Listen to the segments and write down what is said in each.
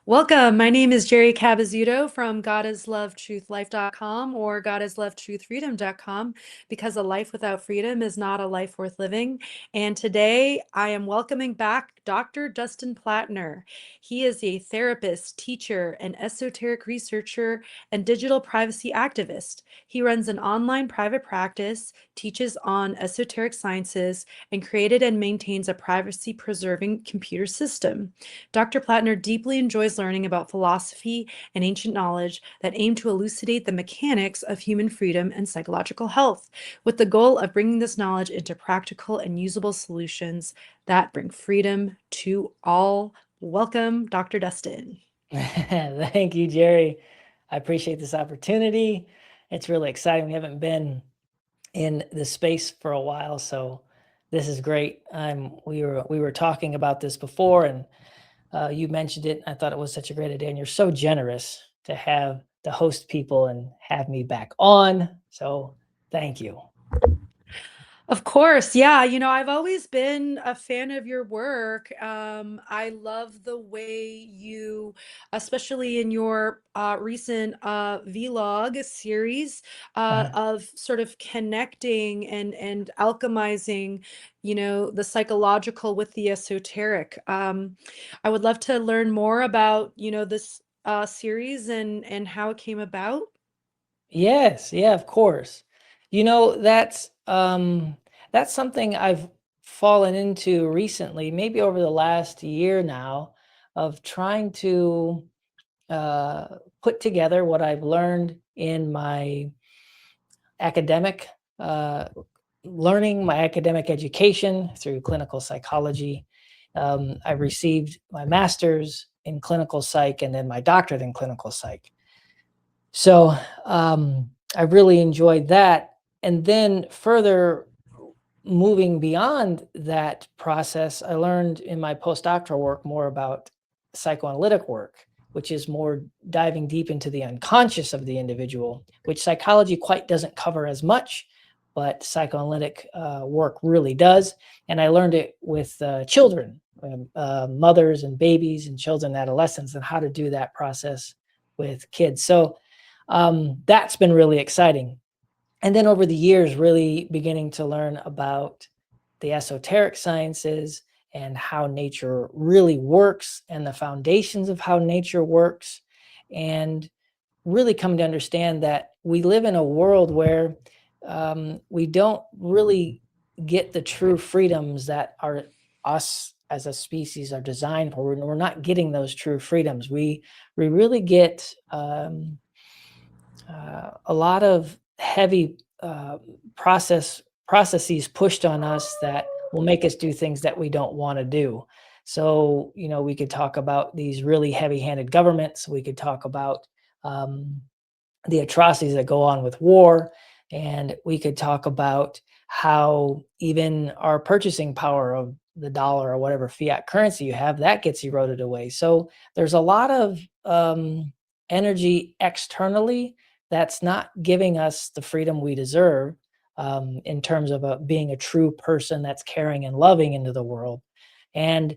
Welcome. My name is Geri from GodIsLoveTruthLife.com or GodIsLoveTruthFreedom.com because a life without freedom is not a life worth living. And today I am welcoming back Dr. Dustin Plattner. He is a therapist, teacher, and esoteric researcher and digital privacy activist. He runs an online private practice, teaches on esoteric sciences, and created and maintains a privacy-preserving computer system. Dr. Plattner deeply enjoys learning about philosophy and ancient knowledge that aim to elucidate the mechanics of human freedom and psychological health, with the goal of bringing this knowledge into practical and usable solutions that bring freedom to all. Welcome, Dr. Dustin. Thank you, Geri. I appreciate this opportunity. It's really exciting. We haven't been in the space for a while, so this is great. We were talking about this before, and you mentioned it. I thought it was such a great idea, and you're so generous to host people and have me back on. So thank you. Of course. Yeah. I've always been a fan of your work. I love the way you, especially in your recent vlog series, of sort of connecting and alchemizing, the psychological with the esoteric. I would love to learn more about, this series and how it came about. Yes, yeah, of course. You know, that's something I've fallen into recently, maybe over the last year now, of trying to put together what I've learned in my academic learning, my academic education through clinical psychology. I received my master's in clinical psych and then my doctorate in clinical psych. So I really enjoyed that. And then further moving beyond that process, I learned in my postdoctoral work more about psychoanalytic work, which is more diving deep into the unconscious of the individual, which psychology quite doesn't cover as much, but psychoanalytic work really does. And I learned it with children, mothers and babies and children, adolescents, and how to do that process with kids. So that's been really exciting. And then over the years, really beginning to learn about the esoteric sciences and how nature really works and the foundations of how nature works, and really come to understand that we live in a world where we don't really get the true freedoms that are us as a species are designed for. We're not getting those true freedoms. We really get a lot of heavy processes pushed on us that will make us do things that we don't want to do. So, we could talk about these really heavy-handed governments. We could talk about the atrocities that go on with war, and we could talk about how even our purchasing power of the dollar or whatever fiat currency you have, that gets eroded away. So there's a lot of energy externally that's not giving us the freedom we deserve, in terms of being a true person that's caring and loving into the world. And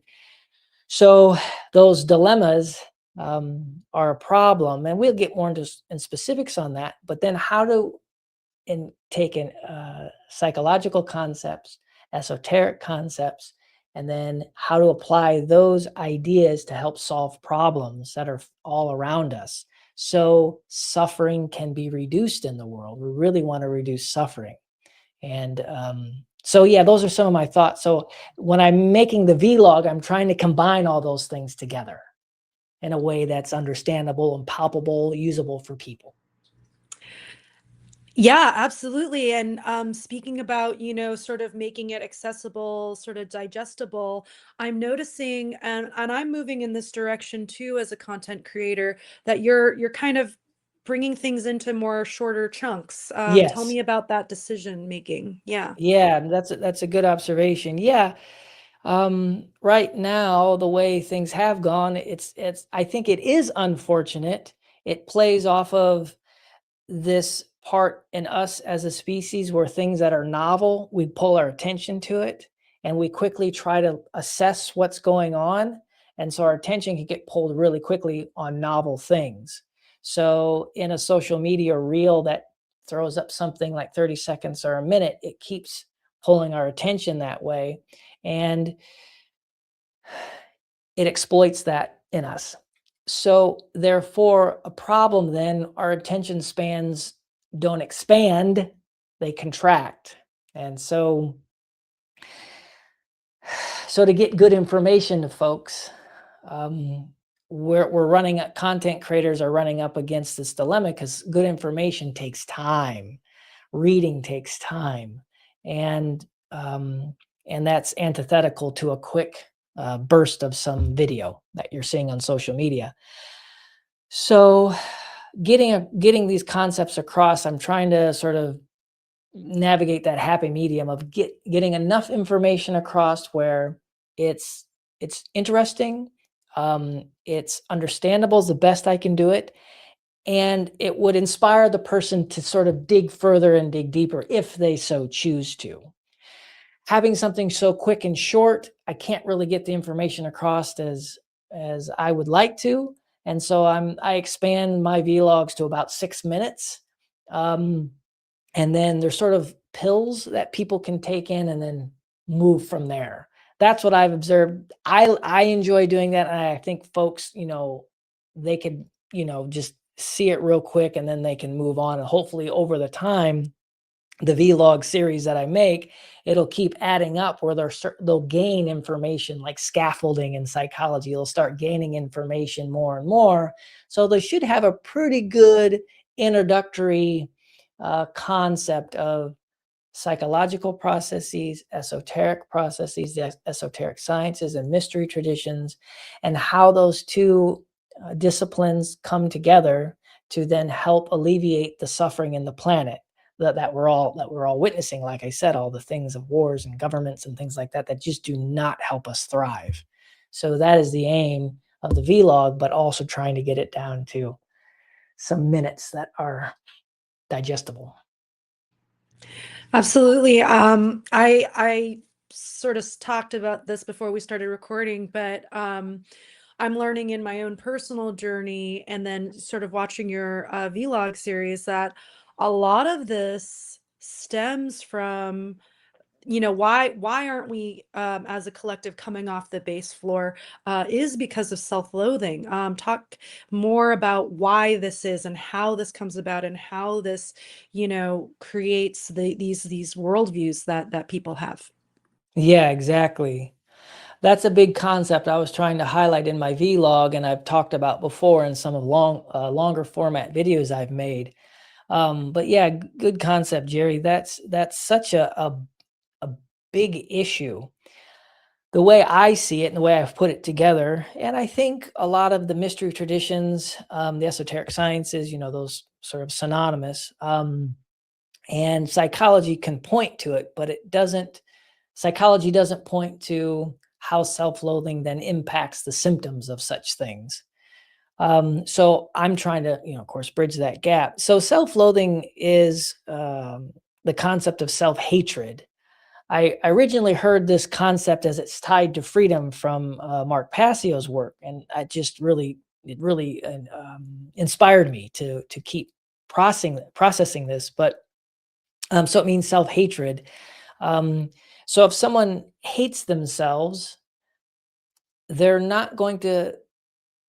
so those dilemmas are a problem, and we'll get more into specifics on that. But then how to take in psychological concepts, esoteric concepts, and then how to apply those ideas to help solve problems that are all around us, so suffering can be reduced in the world. We really want to reduce suffering. And so, yeah, those are some of my thoughts. So when I'm making the vlog, I'm trying to combine all those things together in a way that's understandable and palpable, usable for people. Yeah, absolutely. And speaking about, sort of making it accessible, sort of digestible, I'm noticing, and I'm moving in this direction too as a content creator, that you're kind of bringing things into more shorter chunks. Tell Yes. me about that decision making. Yeah. Yeah, that's a good observation. Yeah. Right now, the way things have gone, it's I think it is unfortunate. It plays off of this part in us as a species where things that are novel, we pull our attention to it and we quickly try to assess what's going on. And so our attention can get pulled really quickly on novel things. So in a social media reel that throws up something like 30 seconds or a minute, it keeps pulling our attention that way. And it exploits that in us. So therefore, a problem then, our attention spans don't expand, they contract. And so to get good information to folks, we're running content creators are running up against this dilemma, because good information takes time. Reading takes time. And that's antithetical to a quick burst of some video that you're seeing on social media. So getting these concepts across, I'm trying to sort of navigate that happy medium of getting enough information across where it's interesting, it's understandable is the best I can do it, and it would inspire the person to sort of dig further and dig deeper if they so choose to. Having something so quick and short, I can't really get the information across as I would like to, and so I expand my vlogs to about 6 minutes. And then there's sort of pills that people can take in and then move from there. That's what I've observed. I enjoy doing that, and I think folks, they could, just see it real quick, and then they can move on. And hopefully over the time, the vlog series that I make, it'll keep adding up where they'll gain information like scaffolding in psychology. They'll start gaining information more and more. So they should have a pretty good introductory concept of psychological processes, esoteric processes, the esoteric sciences and mystery traditions, and how those two disciplines come together to then help alleviate the suffering in the planet that we're all witnessing. Like I said, all the things of wars and governments and things like that just do not help us thrive. So that is the aim of the vlog, but also trying to get it down to some minutes that are digestible. Absolutely. I sort of talked about this before we started recording, but I'm learning in my own personal journey and then sort of watching your vlog series that a lot of this stems from, why aren't we as a collective coming off the base floor is because of self-loathing. Talk more about why this is and how this comes about and how this creates these worldviews that people have. Yeah, exactly. That's a big concept I was trying to highlight in my vlog, and I've talked about before in some of longer format videos I've made. But yeah, good concept, Geri. That's such a big issue. The way I see it and the way I've put it together, and I think a lot of the mystery traditions, the esoteric sciences, those sort of synonymous, and psychology can point to it, but psychology doesn't point to how self-loathing then impacts the symptoms of such things. So I'm trying to, of course, bridge that gap. So self-loathing is the concept of self-hatred. I originally heard this concept as it's tied to freedom from Mark Passio's work, and it really inspired me to keep processing this. But so it means self-hatred. So if someone hates themselves, they're not going to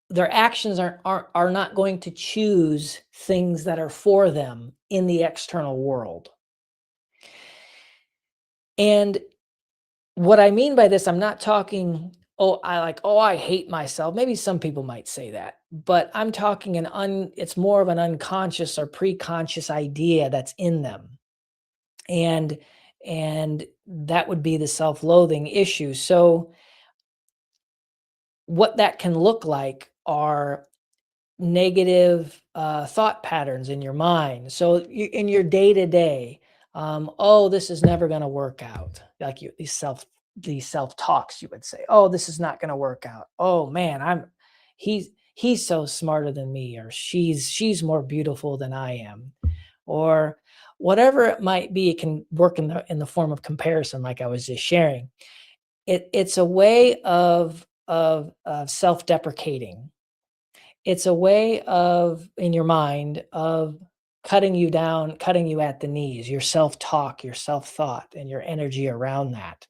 their actions are not going to choose things that are for them in the external world. And what I mean by this, I'm not talking, I hate myself. Maybe some people might say that, but I'm talking it's more of an unconscious or pre-conscious idea that's in them. And that would be the self-loathing issue. So what that can look like are negative thought patterns in your mind. So in your day to day, oh, this is never going to work out. Like these self talks, you would say, oh, this is not going to work out. Oh man, he's so smarter than me, or she's more beautiful than I am, or whatever it might be. It can work in the form of comparison, like I was just sharing. It's a way of of self-deprecating. It's a way of, in your mind, of cutting you down, cutting you at the knees, your self-talk, your self-thought, and your energy around that.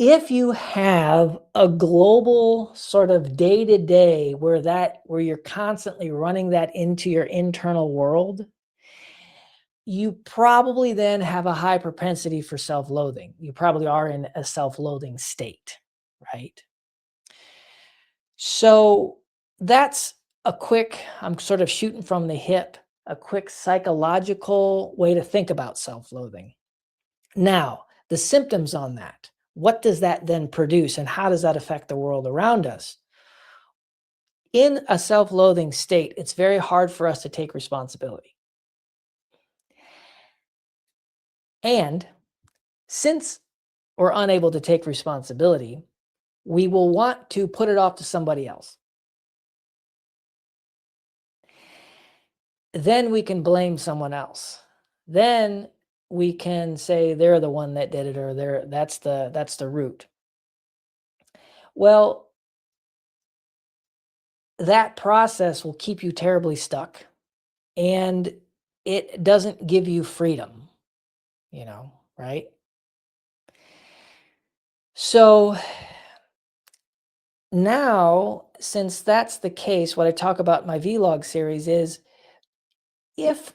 If you have a global sort of day-to-day where you're constantly running that into your internal world, you probably then have a high propensity for self-loathing. You probably are in a self-loathing state, right? So that's I'm sort of shooting from the hip, a quick psychological way to think about self-loathing. Now, the symptoms on that, what does that then produce and how does that affect the world around us? In a self-loathing state, it's very hard for us to take responsibility. And since we're unable to take responsibility, we will want to put it off to somebody else. Then we can blame someone else. Then we can say they're the one that did it, or that's the root. Well, that process will keep you terribly stuck, and it doesn't give you freedom, right? So now, since that's the case, what I talk about in my vlog series is, if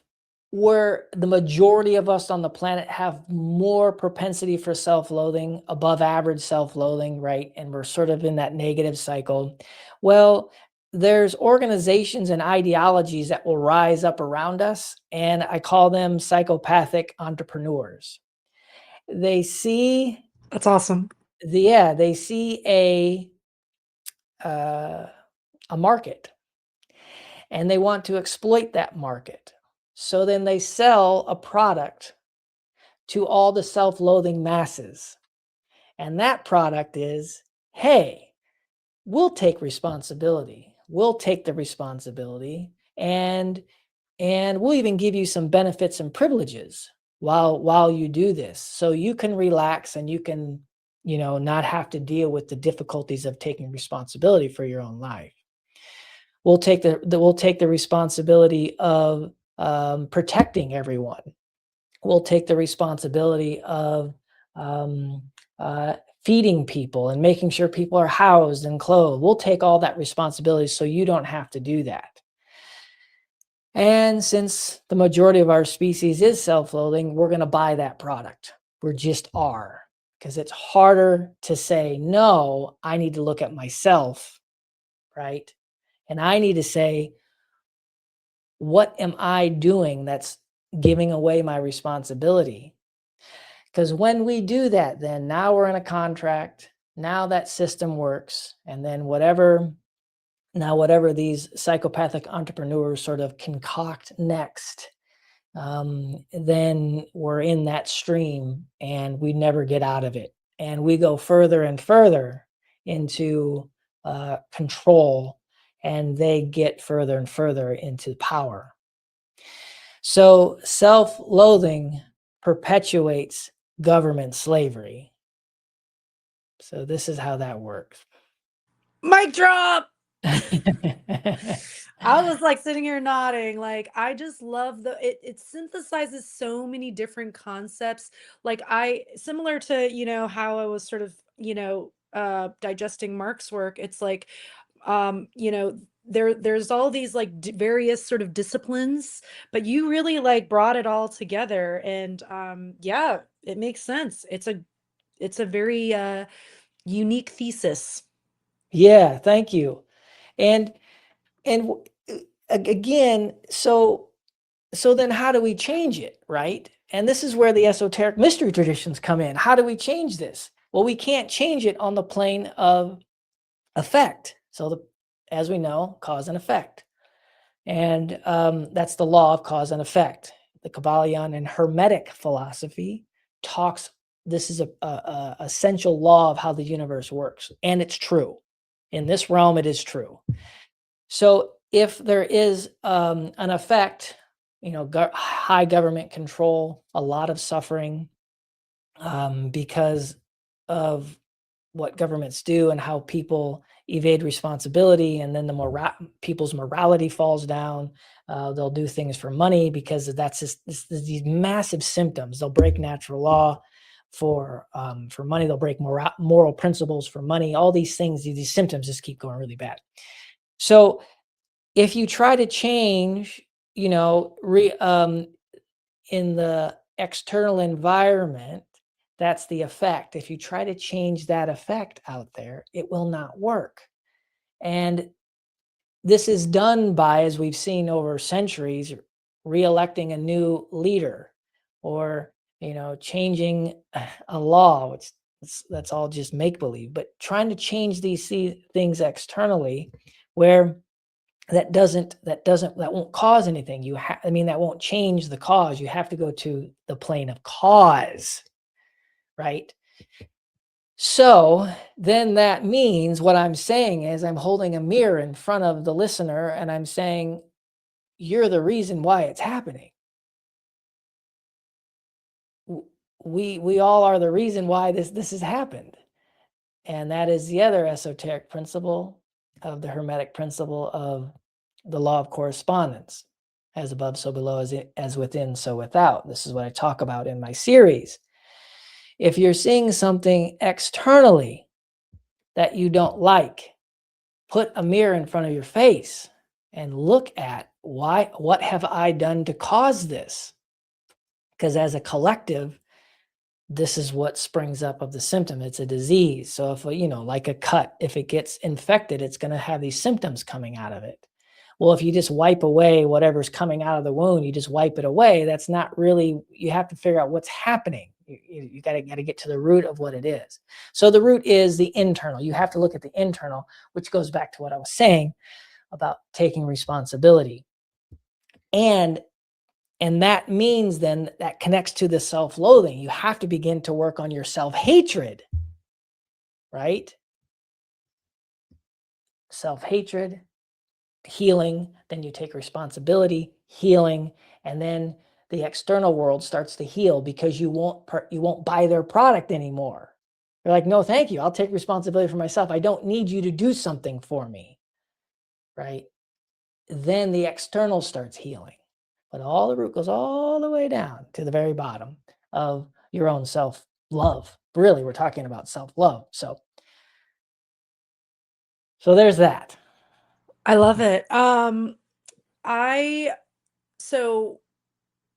the majority of us on the planet have more propensity for self-loathing, above average self-loathing, right? And we're sort of in that negative cycle. Well, there's organizations and ideologies that will rise up around us, and I call them psychopathic entrepreneurs. They see That's awesome. they see a market, and they want to exploit that market. So then they sell a product to all the self-loathing masses. And that product is, hey, we'll take responsibility. We'll take the responsibility, and we'll even give you some benefits and privileges while you do this. So you can relax and you can, not have to deal with the difficulties of taking responsibility for your own life. We'll take the responsibility of protecting everyone. We'll take the responsibility of feeding people and making sure people are housed and clothed. We'll take all that responsibility so you don't have to do that. And since the majority of our species is self-loathing, we're going to buy that product. We just are, because it's harder to say, no, I need to look at myself, right? And I need to say, what am I doing that's giving away my responsibility? Because when we do that, then now we're in a contract. Now that system works. And then whatever these psychopathic entrepreneurs sort of concoct next, then we're in that stream and we never get out of it. And we go further and further into control, and they get further and further into power. So self-loathing perpetuates government slavery. So this is how that works. Mic drop. I was like sitting here nodding. Like, I just love it synthesizes so many different concepts. Like, similar to, how I was sort of, digesting Mark's work. It's like, there's all these like various sort of disciplines, but you really like brought it all together. And yeah, it makes sense. It's a very unique thesis. Yeah, thank you. And again, so then how do we change it, right? And this is where the esoteric mystery traditions come in. How do we change this? Well, we can't change it on the plane of effect. So as we know, cause and effect. And that's the law of cause and effect. The Kabbalion and Hermetic philosophy talks, this is a essential law of how the universe works. And it's true. In this realm, it is true. So if there is an effect, high government control, a lot of suffering, because of what governments do and how people evade responsibility, and then people's morality falls down. They'll do things for money because that's just these massive symptoms. They'll break natural law for money. They'll break moral principles for money. All these things, these symptoms just keep going really bad. So if you try to change, in the external environment, that's the effect. If you try to change that effect out there, it will not work. And this is done by, as we've seen over centuries, re-electing a new leader, or changing a law, which that's all just make-believe. But trying to change these things externally, where that won't cause anything. That won't change the cause. You have to go to the plane of cause, right? So then that means what I'm saying is I'm holding a mirror in front of the listener and I'm saying, you're the reason why it's happening. We all are the reason why this has happened. And that is the other esoteric principle of the Hermetic principle of the law of correspondence. As above, so below, as within, so without. This is what I talk about in my series. If you're seeing something externally that you don't like, put a mirror in front of your face and look at what have I done to cause this? Because as a collective, this is what springs up of the symptom. It's a disease. So if, like a cut, if it gets infected, it's going to have these symptoms coming out of it. Well, if you just wipe away whatever's coming out of the wound, you just wipe it away. That's not really, you have to figure out what's happening. You got to get to the root of what it is. So the root is the internal. You have to look at the internal, which goes back to what I was saying about taking responsibility. And that means then that connects to the self-loathing. You have to begin to work on your self-hatred, right? Self-hatred, healing, then you take responsibility, healing, and then the external world starts to heal because you won't buy their product anymore. You're like, no, thank you. I'll take responsibility for myself. I don't need you to do something for me, right? Then the external starts healing. But all the root goes all the way down to the very bottom of your own self-love. Really, we're talking about self-love. So there's that. I love it. I so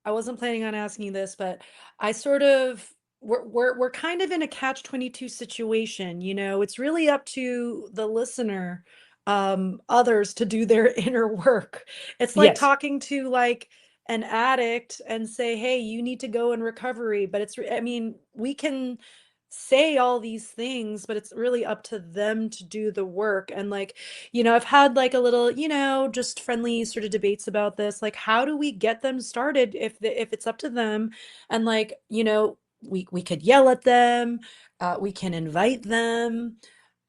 I wasn't planning on asking you this, but I sort of we're kind of in a catch-22 situation, It's really up to the listener, others to do their inner work. It's like Yes. talking to like an addict and say, "Hey, you need to go in recovery." But I mean, we can say all these things, but it's really up to them to do the work. And like, I've had like a little, just friendly sort of debates about this. Like, how do we get them started if it's up to them? And like, we could yell at them, we can invite them,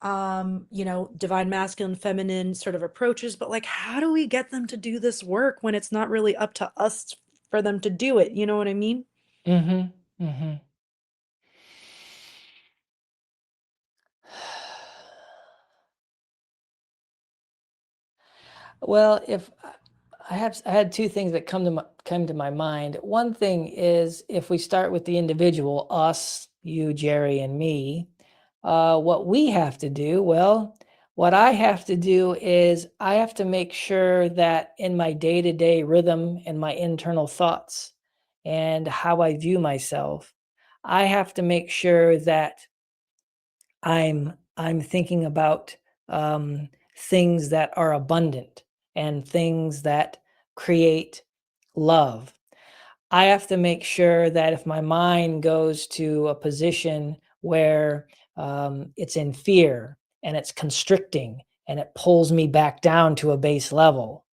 divine masculine, feminine sort of approaches, but like, how do we get them to do this work when it's not really up to us for them to do it? You know what I mean? Mm-hmm. Mm-hmm. Well, if I had two things that come to my mind. One thing is, if we start with the individual, us, you, Geri, and me, what we have to do, what I have to do is I have to make sure that in my day-to-day rhythm and my internal thoughts and how I view myself, I have to make sure that I'm thinking about things that are abundant and things that create love. I have to make sure that if my mind goes to a position where it's in fear and it's constricting and it pulls me back down to a base level,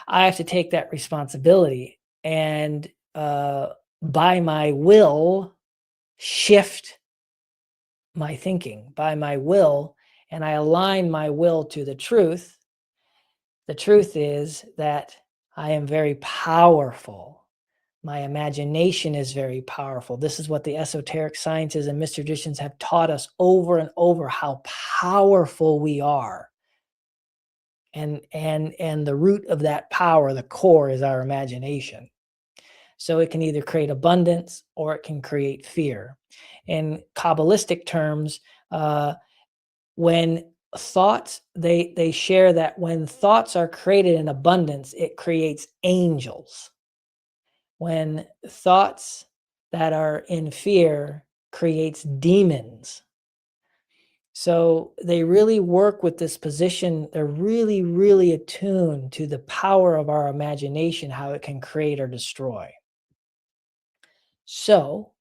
I have to take that responsibility and by my will shift my thinking, by my will, and I align my will to the truth. The truth is that I am very powerful. My imagination is very powerful. This is what the esoteric sciences and mystery traditions have taught us over and over, how powerful we are. And the root of that power, the core, is our imagination. So it can either create abundance or it can create fear. In Kabbalistic terms, when thoughts, they share that when thoughts are created in abundance, it creates angels. When thoughts that are in fear creates demons. So they really work with this position. They're really, really attuned to the power of our imagination, how it can create or destroy. So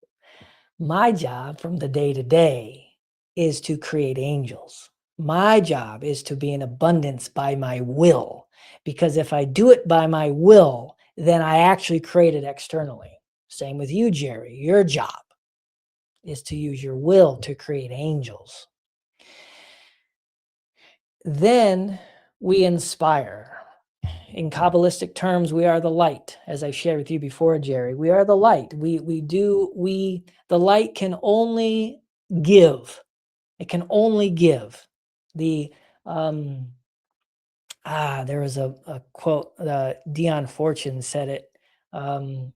my job from the day to day is to create angels. My job is to be in abundance by my will, because if I do it by my will, then I actually create it externally. Same with you, Geri. Your job is to use your will to create angels. Then we inspire. In Kabbalistic terms, we are the light, as I shared with you before, Geri. We are the light. The light can only give. It can only give. There was a quote, Dion Fortune said it, the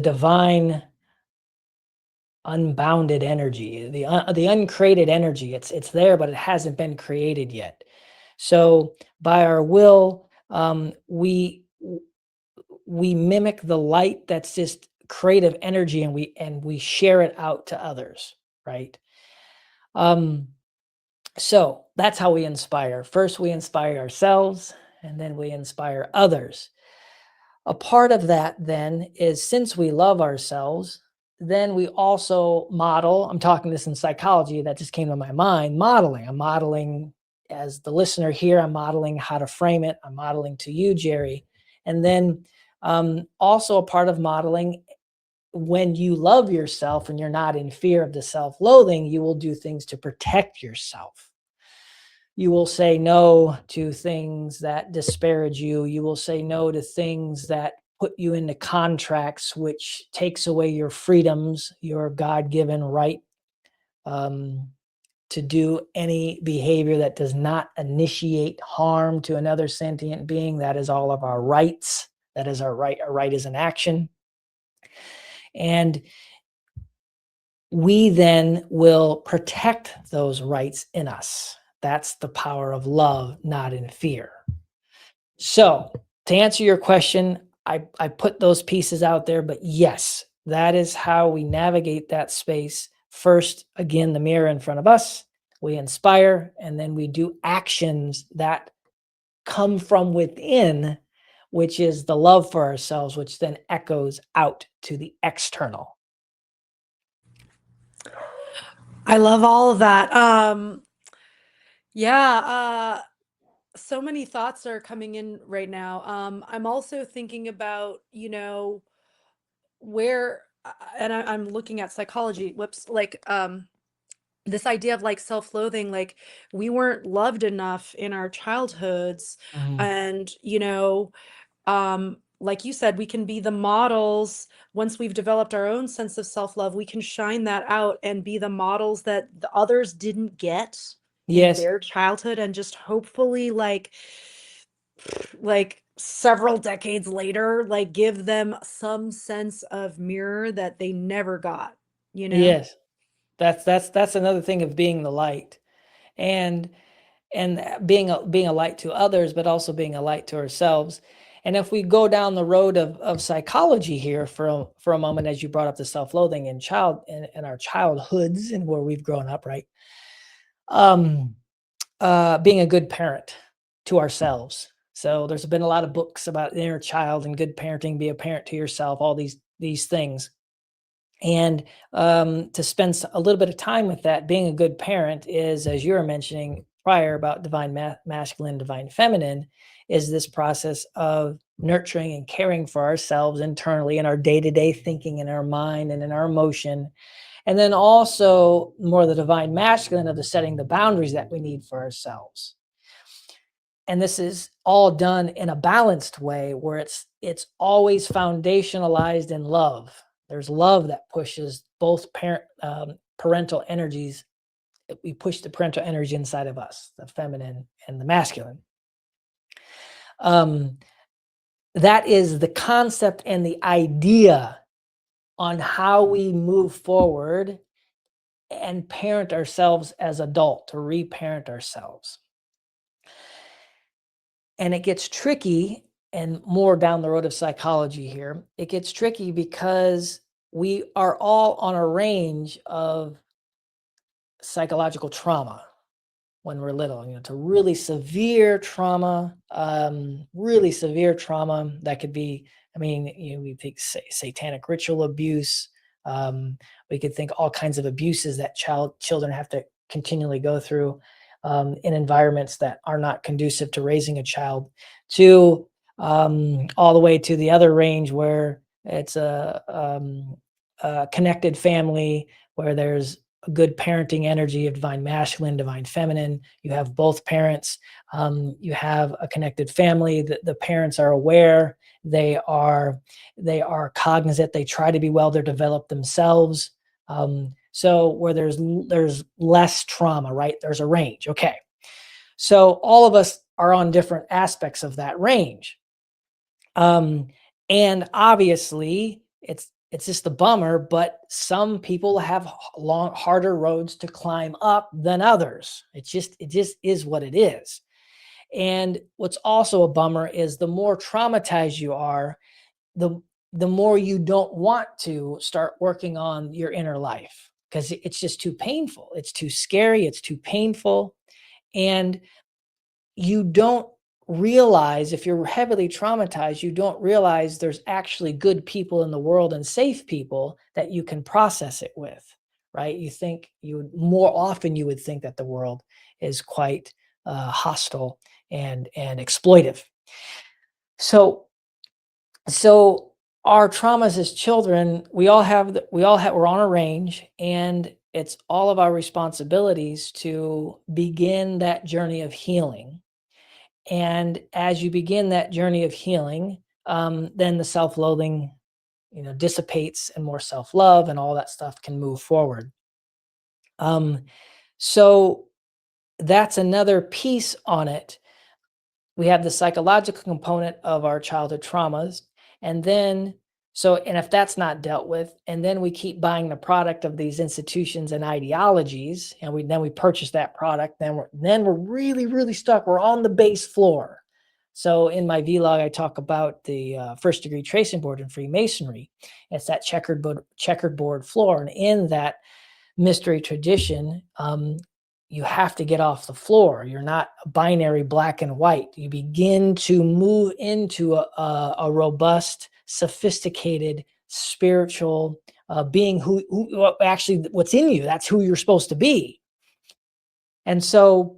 divine unbounded energy, the uncreated energy. It's there, but it hasn't been created yet. So by our will, we mimic the light that's just creative energy, and we share it out to others, right? So that's how we inspire. First, we inspire ourselves, and then we inspire others. A part of that then is, since we love ourselves, then we also model. I'm talking this in psychology, that just came to my mind. Modeling. I'm modeling, as the listener here, I'm modeling how to frame it. I'm modeling to you, Geri. And then also a part of modeling, when you love yourself and you're not in fear of the self-loathing, you will do things to protect yourself. You will say no to things that disparage you. You will say no to things that put you into contracts, which takes away your freedoms, your God-given right to do any behavior that does not initiate harm to another sentient being. That is all of our rights. That is our right. Our right is an action. And we then will protect those rights in us. That's the power of love, not in fear. So to answer your question, I put those pieces out there, but yes, that is how we navigate that space. First, again, the mirror in front of us, we inspire, and then we do actions that come from within, which is the love for ourselves, which then echoes out to the external. I love all of that. Yeah, so many thoughts are coming in right now. I'm also thinking about, where, and I'm looking at psychology, whoops, like, this idea of like self-loathing, like we weren't loved enough in our childhoods. Mhm. And, like you said, we can be the models. Once we've developed our own sense of self-love, we can shine that out and be the models that the others didn't get in Yes, their childhood, and just hopefully like several decades later, like give them some sense of mirror that they never got, you know? yes. That's another thing of being the light, and being a light to others, but also being a light to ourselves. And if we go down the road of psychology here for a moment, as you brought up the self-loathing in our childhoods and where we've grown up, right? Being a good parent to ourselves. So there's been a lot of books about inner child and good parenting, be a parent to yourself, all these things. And to spend a little bit of time with that, being a good parent is, as you were mentioning prior about divine masculine, divine feminine, is this process of nurturing and caring for ourselves internally in our day-to-day thinking, in our mind and in our emotion. And then also more the divine masculine of the setting the boundaries that we need for ourselves. And this is all done in a balanced way where it's always foundationalized in love. There's love that pushes both parental energies. We push the parental energy inside of us, the feminine and the masculine. That is the concept and the idea on how we move forward and parent ourselves as adult, to reparent ourselves. And it gets tricky, and more down the road of psychology here. It gets tricky because we are all on a range of psychological trauma when we're little, to really severe trauma that could be, we think satanic ritual abuse. We could think all kinds of abuses that children have to continually go through in environments that are not conducive to raising a child, to all the way to the other range where it's a connected family where there's a good parenting energy of divine masculine, divine feminine. You have both parents. You have a connected family. The parents are aware. They are cognizant. They try to be well. They're developed themselves. So where there's less trauma, right? There's a range. Okay. So all of us are on different aspects of that range. And obviously it's just a bummer, but some people have harder roads to climb up than others. It just is what it is. And what's also a bummer is the more traumatized you are, the more you don't want to start working on your inner life, because it's just too painful. It's too scary. It's too painful. And you don't realize, if you're heavily traumatized, you don't realize there's actually good people in the world and safe people that you can process it with, right? More often you would think that the world is quite hostile and exploitive. So our traumas as children, we're on a range, and it's all of our responsibilities to begin that journey of healing. And as you begin that journey of healing, then the self-loathing, dissipates, and more self-love and all that stuff can move forward. So that's another piece on it. We have the psychological component of our childhood traumas. And if that's not dealt with, and then we keep buying the product of these institutions and ideologies, and then we purchase that product, then we're really, really stuck. We're on the base floor. So in my vlog, I talk about the first degree tracing board in Freemasonry. It's that checkered board floor. And in that mystery tradition, you have to get off the floor. You're not binary black and white. You begin to move into a robust, sophisticated, spiritual being who actually what's in you. That's who you're supposed to be. And so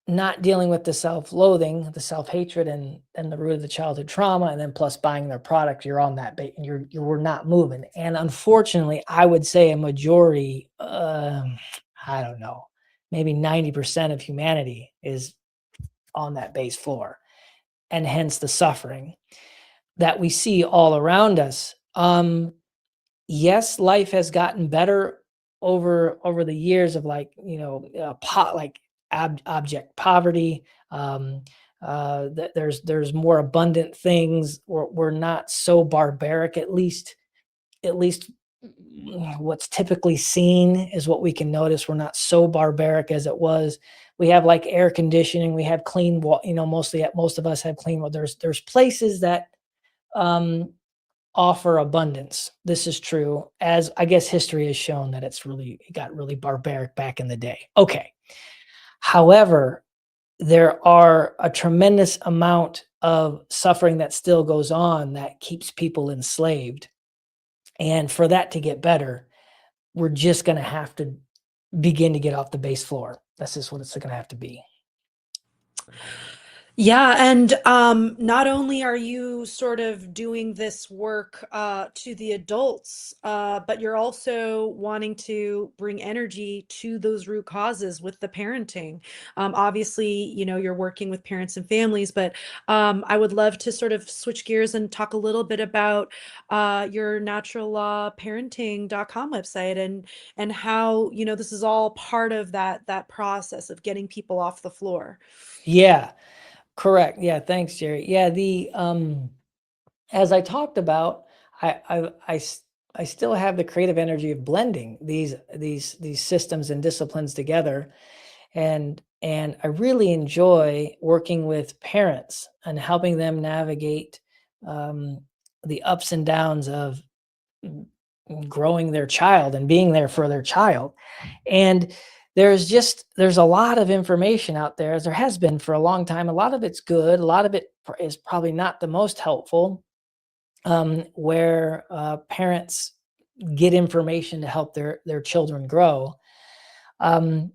not dealing with the self-loathing, the self-hatred, and the root of the childhood trauma, and then plus buying their product, you're on that bait, and we're not moving. And unfortunately, I would say a majority, I don't know, maybe 90% of humanity is on that base floor, and hence the suffering that we see all around us. Yes, life has gotten better over the years of abject poverty. There's more abundant things. We're not so barbaric, at least what's typically seen is what we can notice. We're not so barbaric as it was. We have like air conditioning. We have clean water. Most of us have clean water. There's places that offer abundance. This is true, as I guess history has shown that it got really barbaric back in the day. Okay. However, there are a tremendous amount of suffering that still goes on that keeps people enslaved. And for that to get better, we're just going to have to begin to get off the base floor. That's just what it's going to have to be. Yeah, and not only are you sort of doing this work to the adults, but you're also wanting to bring energy to those root causes with the parenting. Obviously, you're working with parents and families, but I would love to sort of switch gears and talk a little bit about your naturallawparenting.com website and how, this is all part of that process of getting people off the floor. Yeah, correct. Yeah, thanks, Jerry. Yeah, as I talked about, I still have the creative energy of blending these systems and disciplines together, and I really enjoy working with parents and helping them navigate um, the ups and downs of growing their child and being there for their child. And there's a lot of information out there, as there has been for a long time. A lot of it's good, a lot of it is probably not the most helpful, where parents get information to help their children grow. And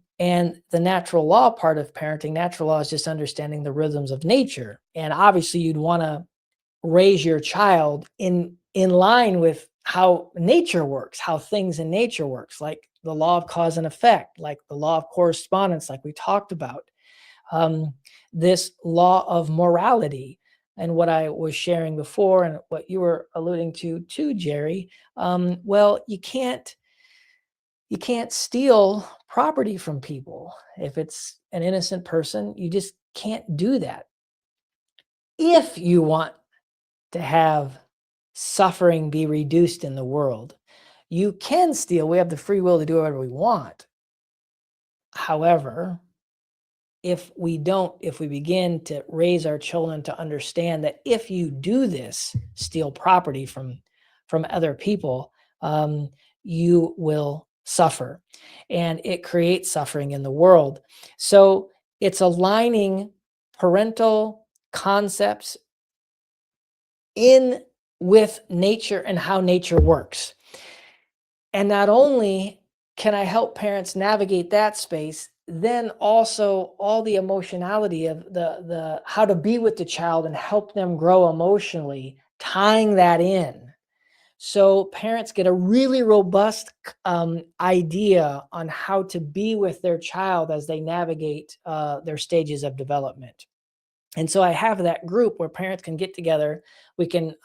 the natural law part of parenting, natural law is just understanding the rhythms of nature. And obviously, you'd want to raise your child in line with how nature works, how things in nature works, like the law of cause and effect, like the law of correspondence, like we talked about, um, this law of morality. And what I was sharing before, and what you were alluding to too, Jerry. Well, you can't steal property from people. If it's an innocent person, you just can't do that. If you want to have suffering be reduced in the world, you can steal. We have the free will to do whatever we want. However, if we begin to raise our children to understand that if you do this, steal property from other people, you will suffer, and it creates suffering in the world. So it's aligning parental concepts in with nature and how nature works. And not only can I help parents navigate that space, then also all the emotionality of the how to be with the child and help them grow emotionally, tying that in. So parents get a really robust idea on how to be with their child as they navigate their stages of development. And so I have that group where parents can get together.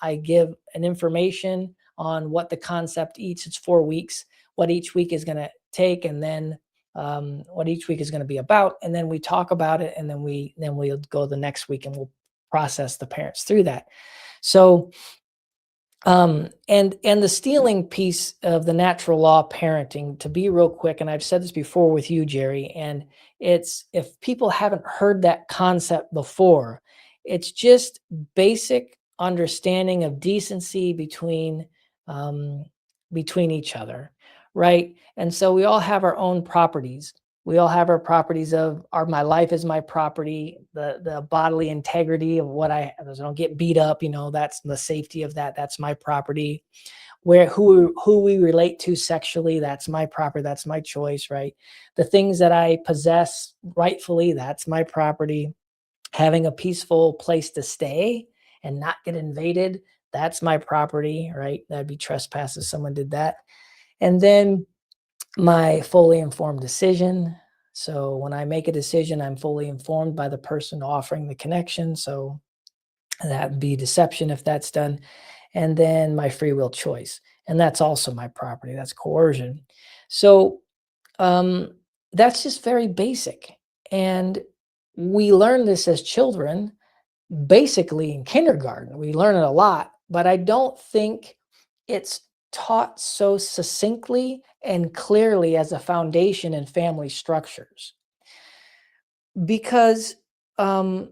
I give an information on what the concept each, it's 4 weeks, what each week is going to take, and then what each week is going to be about. And then we talk about it, and then we'll go the next week and we'll process the parents through that. So and the stealing piece of the natural law parenting, to be real quick, and I've said this before with you, Jerry, and it's, if people haven't heard that concept before, it's just basic understanding of decency um, between each other, right? And so we all have our own properties. We all have our properties of my life is my property, the bodily integrity of what I don't get beat up, that's the safety of that. That's my property. Who we relate to sexually, that's my property, that's my choice, right? The things that I possess rightfully, that's my property. Having a peaceful place to stay and not get invaded, that's my property, right? That'd be trespass if someone did that. And then my fully informed decision. So when I make a decision, I'm fully informed by the person offering the connection. So that would be deception if that's done. And then my free will choice. And that's also my property. That's coercion. So um, that's just very basic. And we learn this as children, basically in kindergarten. We learn it a lot, but I don't think it's taught so succinctly and clearly as a foundation in family structures, because um,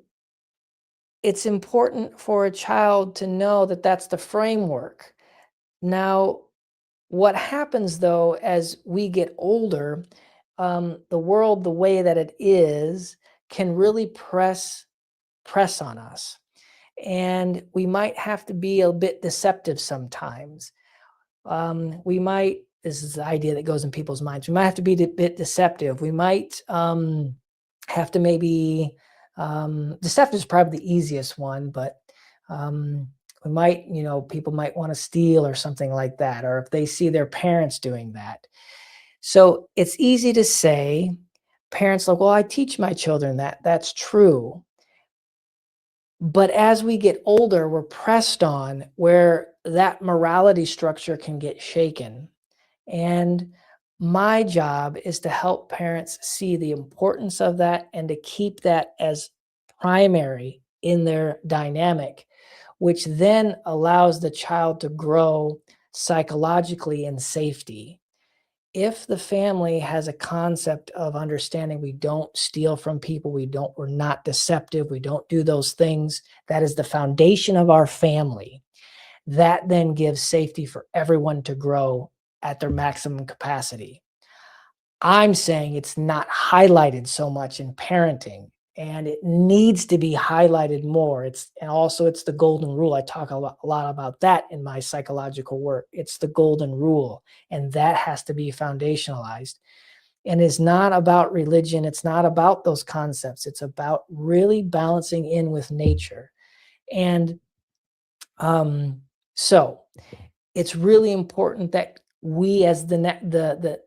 it's important for a child to know that that's the framework. Now, what happens though as we get older, the world the way that it is can really press on us, and we might have to be a bit deceptive sometimes. We might, this is the idea that goes in people's minds, we might have to be a bit deceptive. We might have to maybe Deceptive is probably the easiest one, but we might, people might want to steal or something like that, or if they see their parents doing that. So it's easy to say, parents like, well, I teach my children that. That's true. But as we get older, we're pressed on where that morality structure can get shaken. And my job is to help parents see the importance of that and to keep that as primary in their dynamic, which then allows the child to grow psychologically in safety. If the family has a concept of understanding we don't steal from people, we're not deceptive, we don't do those things, that is the foundation of our family, that then gives safety for everyone to grow at their maximum capacity. I'm saying it's not highlighted so much in parenting, and it needs to be highlighted more. It's the golden rule. I talk a lot about that in my psychological work. It's the golden rule, and that has to be foundationalized. And it's not about religion. It's not about those concepts. It's about really balancing in with nature. And so it's really important that we as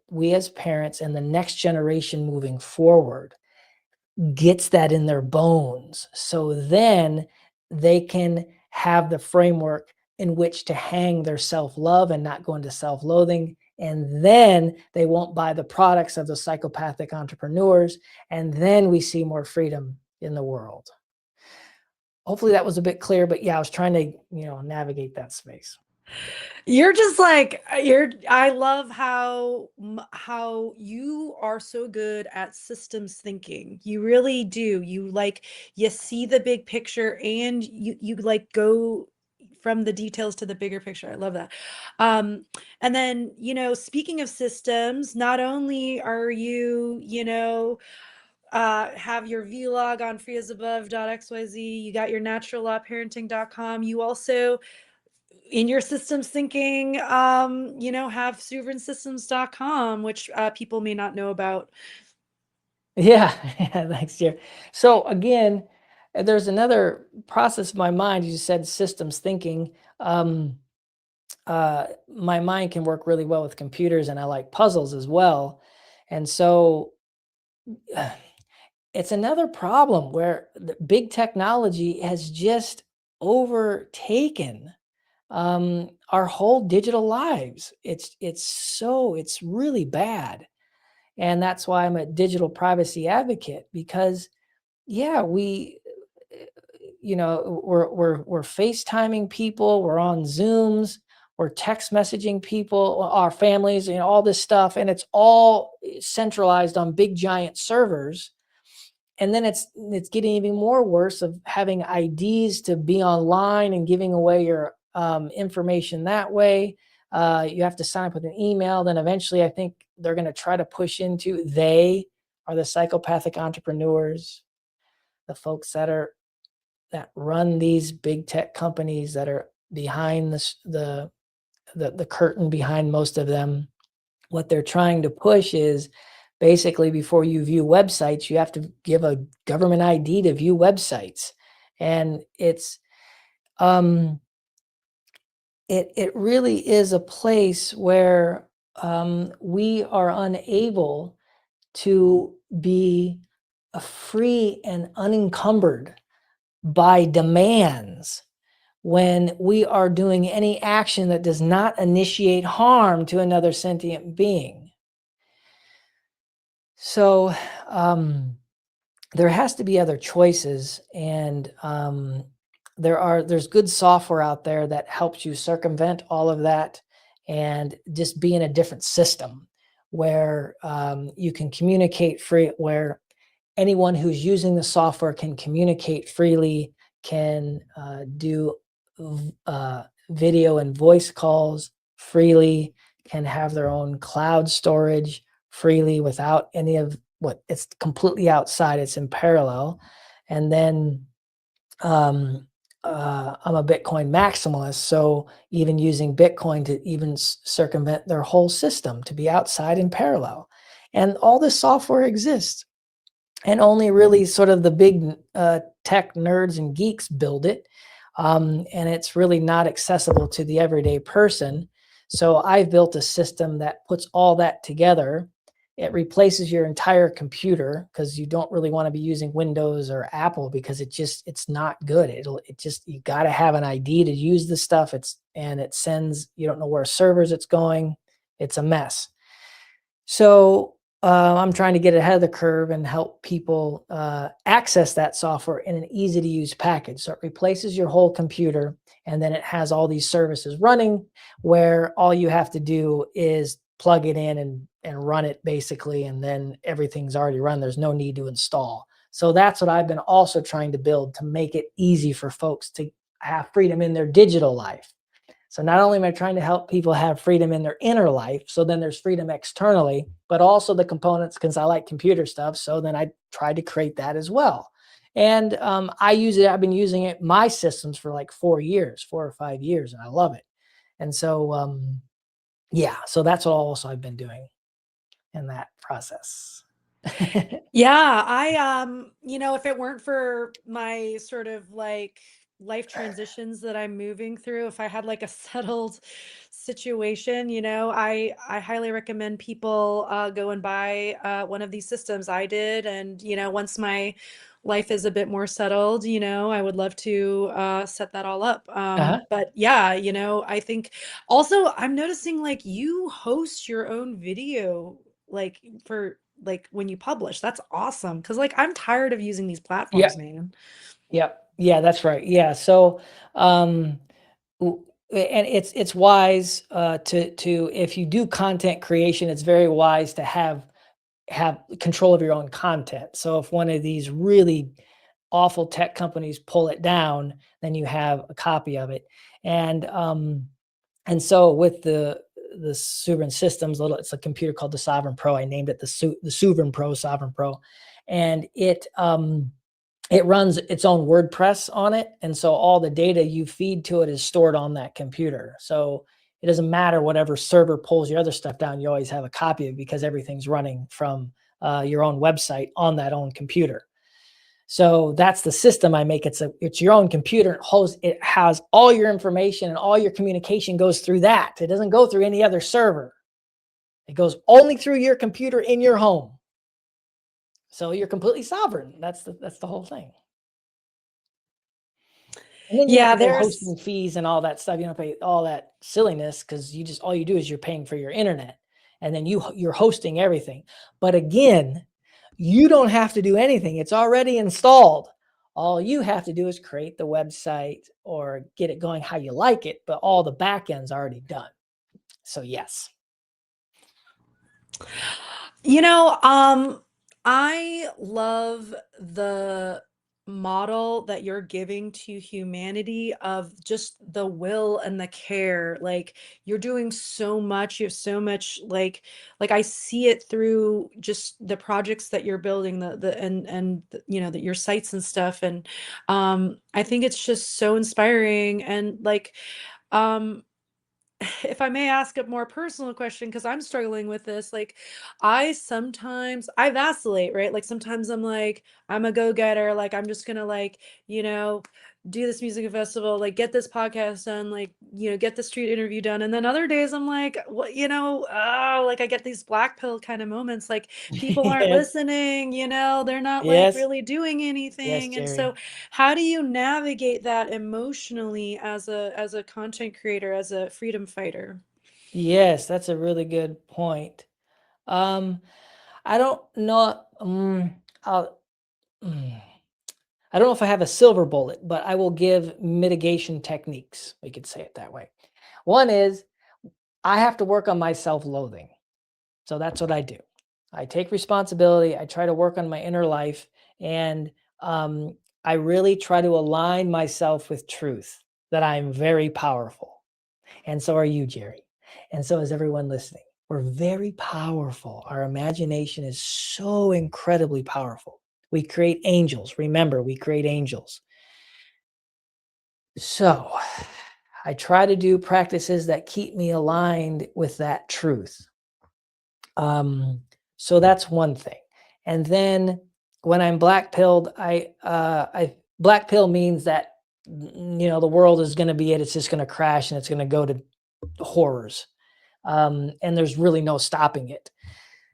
we as parents and the next generation moving forward gets that in their bones, so then they can have the framework in which to hang their self-love and not go into self-loathing, and then they won't buy the products of the psychopathic entrepreneurs, and then we see more freedom in the world. Hopefully that was a bit clear, but yeah, I was trying to navigate that space. You're just like I love how you are so good at systems thinking. You really do. You see the big picture and you like go from the details to the bigger picture. I love that. And then, speaking of systems, not only are have your vlog on freeasabove.xyz, you got your naturallawparenting.com, you also in your systems thinking, have sovransystems.com, which people may not know about. Yeah, thanks, Jerry. So again, there's another process of my mind. You said systems thinking. My mind can work really well with computers, and I like puzzles as well. And so it's another problem where the big technology has just overtaken our whole digital lives. It's really bad. And that's why I'm a digital privacy advocate, because yeah, we're FaceTiming people, we're on Zooms, we're text messaging people, our families, all this stuff, and it's all centralized on big giant servers. And then it's getting even more worse of having IDs to be online and giving away your information that way. You have to sign up with an email. Then eventually I think they're going to try to push into, they are the psychopathic entrepreneurs, the folks that run these big tech companies that are behind the curtain behind most of them. What they're trying to push is basically, before you view websites, you have to give a government ID to view websites. And it really is a place where we are unable to be free and unencumbered by demands when we are doing any action that does not initiate harm to another sentient being. So there has to be other choices, and there's good software out there that helps you circumvent all of that and just be in a different system where you can communicate free, where anyone who's using the software can communicate freely, can do video and voice calls freely, can have their own cloud storage freely without any of it's completely outside, it's in parallel. And then I'm a Bitcoin maximalist, so even using Bitcoin to even circumvent their whole system, to be outside in parallel. And all this software exists. and only really sort of the big tech nerds and geeks build it. And it's really not accessible to the everyday person. So I've built a system that puts all that together. It replaces your entire computer, because you don't really want to be using Windows or Apple, because it's not good. You got to have an ID to use the stuff. It sends, you don't know where servers it's going. It's a mess. So I'm trying to get ahead of the curve and help people access that software in an easy to use package. So it replaces your whole computer, and then it has all these services running, where all you have to do is plug it in and run it basically, and then everything's already run. There's no need to install. So that's what I've been also trying to build, to make it easy for folks to have freedom in their digital life. So not only am I trying to help people have freedom in their inner life, so then there's freedom externally, but also the components, because I like computer stuff. So then I tried to create that as well. And I use it. I've been using it, my systems, for like 4 or 5 years, and I love it. And so, yeah, so that's what also I've been doing in that process. Yeah, if it weren't for my sort of like life transitions that I'm moving through, if I had like a settled situation, I highly recommend people go and buy one of these systems. I did, and once my life is a bit more settled, I would love to set that all up. Uh-huh. But yeah, I think also I'm noticing like you host your own video like for like when you publish. That's awesome. Because like I'm tired of using these Yeah. platforms, man. Yep. Yeah, that's right. Yeah. So, um, and it's wise to if you do content creation, it's very wise to have control of your own content. So if one of these really awful tech companies pull it down, then you have a copy of it. And so with the Sovran Systems, it's a computer called the Sovran Pro. I named it the Sovran Pro, and it runs its own WordPress on it. And so all the data you feed to it is stored on that computer. So it doesn't matter whatever server pulls your other stuff down, you always have a copy of it, because everything's running from your own website on that own computer. So that's the system I make. It's your own computer. It has all your information, and all your communication goes through that. It doesn't go through any other server. It goes only through your computer in your home. So you're completely sovereign. That's the whole thing. And then you don't have Yeah, to pay there's hosting fees and all that stuff. You don't pay all that silliness, because all you do is you're paying for your internet, and then you're hosting everything. But again, you don't have to do anything. It's already installed. All you have to do is create the website or get it going how you like it, but all the back end's already done. So yes. You know, I love the model that you're giving to humanity of just the will and the care. Like you're doing so much, you have so much like I see it through just the projects that you're building, that your sites and stuff. And I think it's just so inspiring and like um if I may ask a more personal question, because I'm struggling with this, like I vacillate, right? Like sometimes I'm like, I'm a go-getter, like I'm just gonna like, do this music festival, like get this podcast done, like, get the street interview done. And then other days I'm like, what, like I get these black pill kind of moments, like people aren't Yes. listening, they're not like Yes. really doing Yes, anything. And so Jerry. how do you navigate that emotionally as a content creator, as a freedom fighter? Yes, that's a really good point. Um, I don't know. I'll, mm, I don't know if I have a silver bullet, but I will give mitigation techniques. We could say it that way. One is I have to work on my self-loathing. So that's what I do. I take responsibility. I try to work on my inner life, and um, I really try to align myself with truth, that I'm very powerful. And so are you, Jerry. And so is everyone listening. We're very powerful. Our imagination is so incredibly powerful. We create angels. Remember, we create angels. So I try to do practices that keep me aligned with that truth. So that's one thing. And then when I'm black pilled, I black pill means that the world is going to be it. It's just going to crash and it's going to go to horrors, and there's really no stopping it.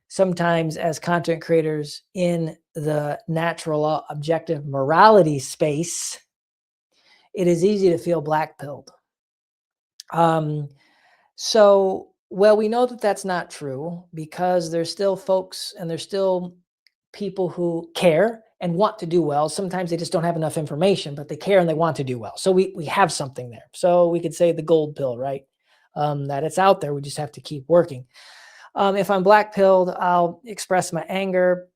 Sometimes, as content creators in the natural law objective morality space, it is easy to feel black pilled. So, well, we know that that's not true because there's still folks and there's still people who care and want to do well. Sometimes they just don't have enough information, but they care and they want to do well. So we have something there. So we could say the gold pill, right? That it's out there. We just have to keep working. If I'm black pilled, I'll express my anger.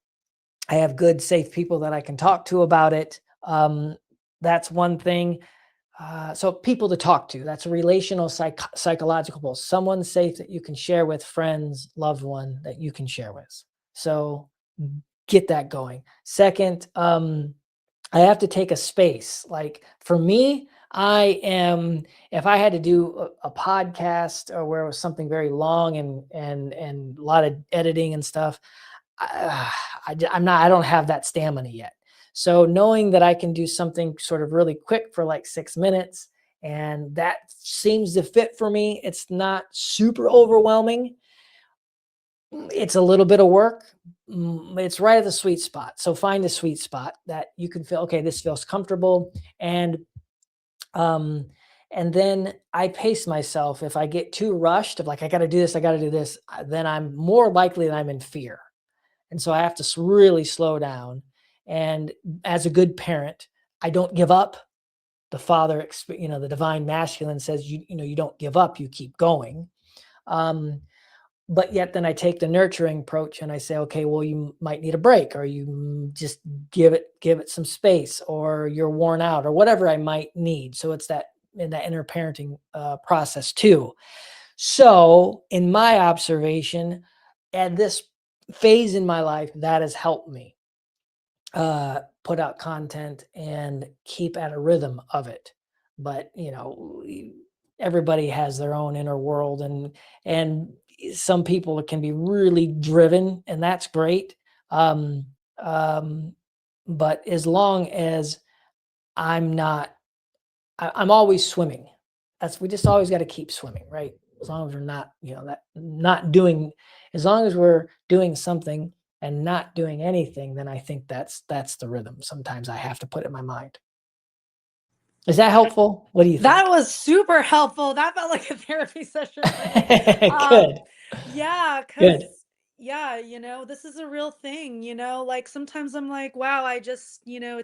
I have good, safe people that I can talk to about it. That's one thing. So people to talk to. That's a relational psychological. Someone safe that you can share with, friends, loved one that you can share with. So get that going. Second, I have to take a space. Like for me, if I had to do a podcast or where it was something very long and a lot of editing and stuff, I don't have that stamina yet. So knowing that I can do something sort of really quick for like 6 minutes, and that seems to fit for me. It's not super overwhelming. It's a little bit of work. It's right at the sweet spot. So find a sweet spot that you can feel, okay, this feels comfortable. Um, and then I pace myself. If I get too rushed of like, I got to do this, then I'm more likely that I'm in fear. And so I have to really slow down. And as a good parent, I don't give up. The father, the divine masculine says, you don't give up, you keep going. But yet then I take the nurturing approach and I say, okay, well, you might need a break, or you just give it some space, or you're worn out, or whatever I might need. So it's that inner parenting process too. So in my observation, at this phase in my life, that has helped me put out content and keep at a rhythm of it. But everybody has their own inner world, and some people can be really driven, and that's great. Um, um, but as long as I'm not, I'm always swimming. We just always got to keep swimming, right? As long as we're not, as long as we're doing something and not doing anything, then I think that's the rhythm. Sometimes I have to put it in my mind. Is that helpful? What do you That think? was super helpful. That felt like a therapy session for me. Um, Good, yeah, good. yeah, this is a real thing, like sometimes I'm like, wow, it's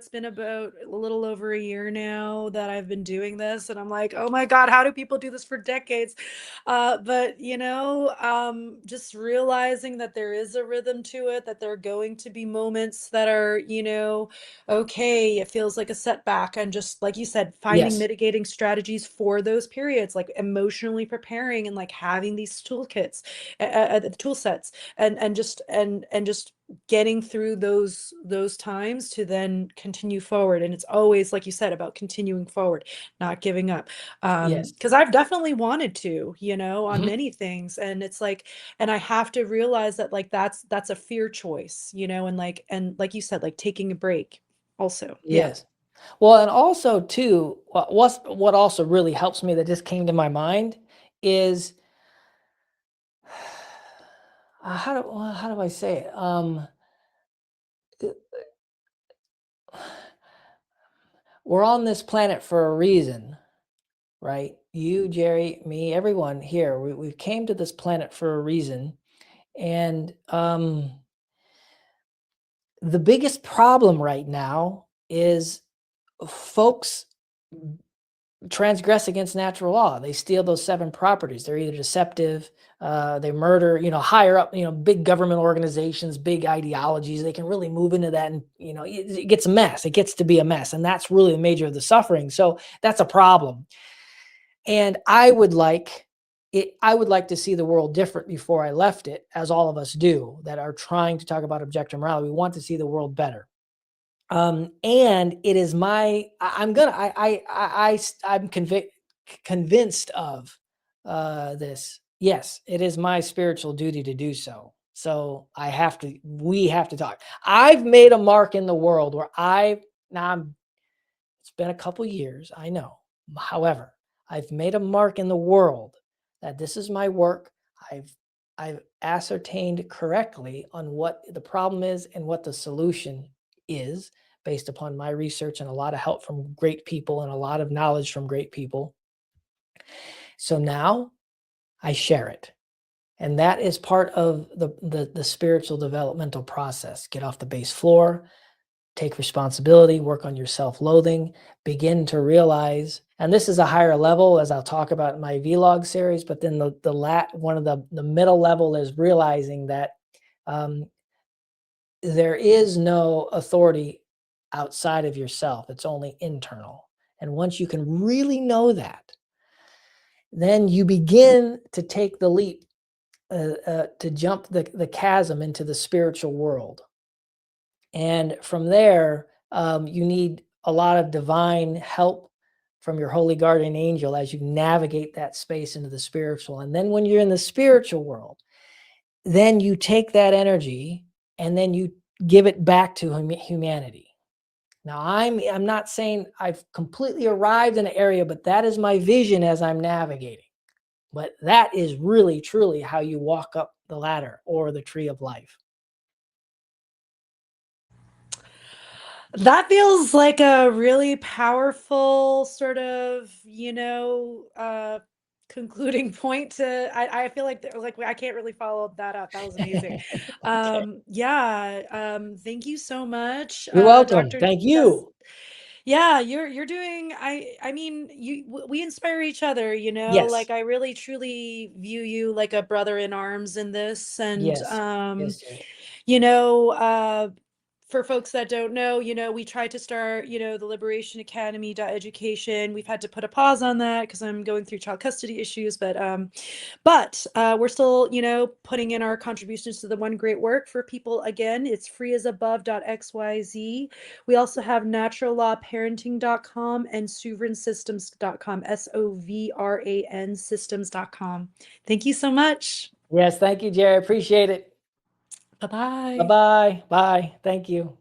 been about a little over a year now that I've been doing this, and I'm like, oh my God, how do people do this for decades? But just realizing that there is a rhythm to it, that there are going to be moments that are, okay, it feels like a setback, and just like you said, finding Yes, mitigating strategies for those periods, like emotionally preparing and like having these toolkits, the tool sets, and just getting through those times to then continue forward. And it's always, like you said, about continuing forward, not giving up. yes. Because I've definitely wanted to, on Mhm. many things, and it's like, and I have to realize that like that's a fear choice, and like you said, like taking a break also. Yeah. Yes. Well, and also too, what also really helps me that just came to my mind is how do I say it? We're on this planet for a reason, right? You, Geri, me, everyone here, we came to this planet for a reason. And the biggest problem right now is folks transgress against natural law. They steal those 7 properties. They're either deceptive, they murder, higher up, big government organizations, big ideologies. They can really move into that, and it gets a mess. It gets to be a mess, and that's really the major of the suffering. So that's a problem. And I would like to see the world different before I left it, as all of us do that are trying to talk about objective morality. We want to see the world better. And it is I'm convinced of this. Yes, it is my spiritual duty to do so. So we have to talk. I've made a mark in the world where it's been a couple years, I know. However, I've made a mark in the world that this is my work. I've ascertained correctly on what the problem is and what the solution is based upon my research and a lot of help from great people and a lot of knowledge from great people. So now I share it. And that is part of the spiritual developmental process. Get off the base floor, take responsibility, work on your self-loathing, begin to realize, and this is a higher level, as I'll talk about in my vlog series, but then one of the middle level is realizing that there is no authority outside of yourself. It's only internal. And once you can really know that, then you begin to take the leap to jump the chasm into the spiritual world. And from there, you need a lot of divine help from your holy guardian angel as you navigate that space into the spiritual. And then when you're in the spiritual world, then you take that energy and then you give it back to humanity. Now, I'm not saying I've completely arrived in an area, but that is my vision as I'm navigating. But that is really, truly how you walk up the ladder or the tree of life. That feels like a really powerful sort of, concluding point to I feel like I can't really follow that up. That was amazing. Okay. Yeah, thank you so much, You're welcome. Dr. Thank Dust. you. Yeah, you're doing I mean, we inspire each other, Yes. like I really truly view you like a brother in arms in this. And Yes. Yes, Jerry. you know, for folks that don't know, we tried to start, the Liberation Academy education. We've had to put a pause on that because I'm going through child custody issues, but we're still, putting in our contributions to the one great work for people. Again, it's freeasabove.xyz. We also have naturallawparenting.com and sovransystems.com, SOVRAN systems.com. Thank you so much. Yes. Thank you, Jerry. Appreciate it. Bye-bye. Bye-bye. Bye. Thank you.